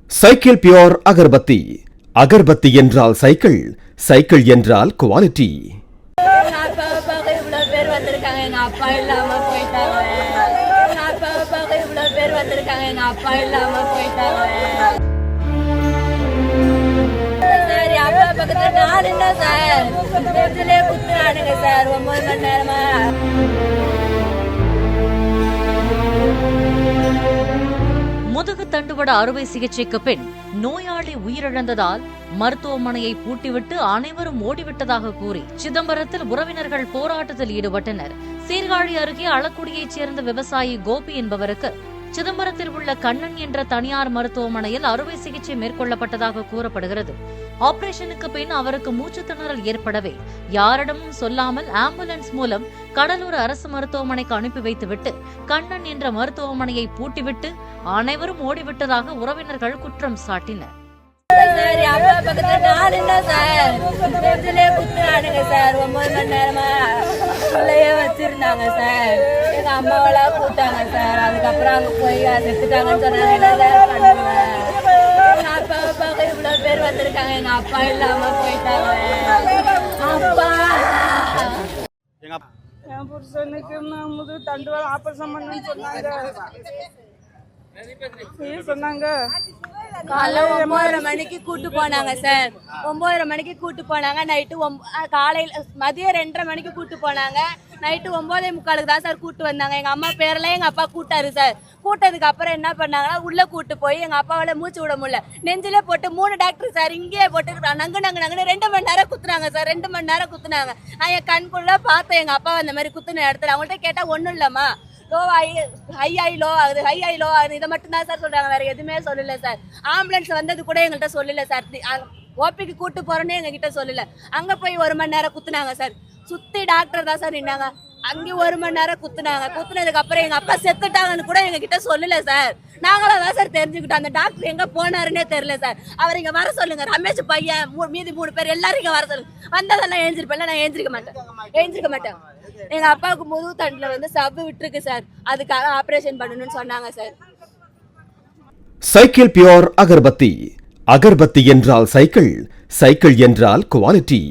Cycle pure agarbatti. Agarbatti என்றால் cycle, cycle என்றால் quality. இவ்வளவு பேர் வந்திருக்காங்க, எங்க அப்பா இல்லாம போயிட்டாங்க. இவ்வளவு பேர் வந்திருக்காங்க, எங்க அப்பா இல்லாம போயிட்டாங்க. சார் அப்பா பக்கத்துல நாள் இல்ல சார், நெஞ்சிலே குத்துறானுங்க சார் 9 மணி நேரமா. முதுகு தண்டுவட அறுவை சிகிச்சைக்கு பின் நோயாளி உயிரிழந்ததால் மருத்துவமனையை பூட்டிவிட்டு அனைவரும் ஓடிவிட்டதாக கூறி சிதம்பரத்தில் உறவினர்கள் போராட்டத்தில் ஈடுபட்டனர். சீர்காழி அருகே அளக்குடியைச் சேர்ந்த விவசாயி கோபி என்பவருக்கு சிதம்பரத்தில் உள்ள கண்ணன் என்ற தனியார் மருத்துவமனையில் அறுவை சிகிச்சை மேற்கொள்ளப்பட்டதாக கூறப்படுகிறது. ஆபரேஷனுக்கு பின் அவருக்கு மூச்சு திணறல் ஏற்படவே யாரிடமும் சொல்லாமல் ஆம்புலன்ஸ் மூலம் கடலூர் அரசு மருத்துவமனைக்கு அனுப்பி வைத்துவிட்டு கண்ணன் என்ற மருத்துவமனையை பூட்டிவிட்டு அனைவரும் ஓடிவிட்டதாக உறவினர்கள் குற்றம் சாட்டினர். சார் அப்பா பக்கத்துல நாள் இல்ல சார், நெஞ்சிலே குத்துறானுங்க சார் 9 மணி நேரமா. பிள்ளையே வச்சிருந்தாங்க சார், எங்க அம்மாவெல்லாம் கூட்டாங்க சார். அதுக்கப்புறம் அங்க போய் செத்துட்டாங்கன்னு சொன்னாங்க. எங்க அப்பாவுக்காக இவ்வளவு பேர் வந்திருக்காங்க, எங்க அப்பா இல்லாம போயிட்டாங்க. அப்பா என் புருஷனுக்கு முதுகு தண்டுவட ஆபரேஷன் பண்ணு சொன்னாங்க. காலைல 9:30 மணிக்கு கூட்டு போனாங்க சார். 9:30 மணிக்கு கூட்டு போனாங்க. நைட்டு காலையில மதியம் 2:30 மணிக்கு கூட்டு போனாங்க. நைட்டு 9:45 தான் சார் கூட்டு வந்தாங்க. எங்க அம்மா பேரெல்லாம் எங்க அப்பா கூட்டாரு சார். கூட்டதுக்கு அப்புறம் என்ன பண்ணாங்கன்னா உள்ள கூட்டு போய் எங்க அப்பாவால மூச்சு விட முடியல, நெஞ்சிலே போட்டு 3 டாக்டர் சார் இங்கேயே போட்டு நங்கு நங்கு நங்குன்னு 2 மணி நேரம் குத்துனாங்க சார். 2 மணி நேரம் குத்துனாங்க. நான் என் கண்குள்ள பார்த்தேன் எங்க அப்பா அந்த மாதிரி குத்துன இடத்துல. அவங்கள்ட்ட கேட்டா ஒண்ணும் இல்லம்மா, லோ ஆகி ஹை ஆகி லோ ஆகுது, ஹை ஆகி லோ ஆகுது, இதை மட்டும் தான் சார் சொல்றாங்க. வேற எதுவுமே சொல்லல சார். ஆம்புலன்ஸ் வந்தது கூட எங்கள்கிட்ட சொல்லல சார். ஓபிக்கு கூட்டு போறோன்னு எங்க கிட்ட சொல்லல. அங்க போய் 1 மணி நேரம் குத்துனாங்க சார். சுத்தி டாக்டர் தான் சார் நின்னாங்க. அங்கேயும் 1 மணி நேரம் குத்துனாங்க. குத்துனதுக்கு அப்புறம் எங்க அப்பா செத்துட்டாங்கன்னு கூட எங்க கிட்ட சொல்லல சார். நாங்களும் தான் சார் தெரிஞ்சுக்கிட்டோம். அந்த டாக்டர் எங்க போனாருன்னே தெரியல சார். அவர் இங்க வர சொல்லுங்க, ரமேஷ் பையன் மீதி 3 பேர் எல்லாரும் இங்க வர சொல்லுங்க. வந்ததெல்லாம் எழுந்திருப்பேன், நான் எழுந்திருக்க மாட்டேன். எங்க அப்பாவுக்கு முதுகு தண்டுல சவ்வு விட்டுருக்கு சார். அதுக்காக ஆபரேஷன் பண்ணணும்னு சொன்னாங்க sir. Cycle pure agarbatti. Agarbatti என்றால் சைக்கிள், சைக்கிள் என்றால் குவாலிட்டி.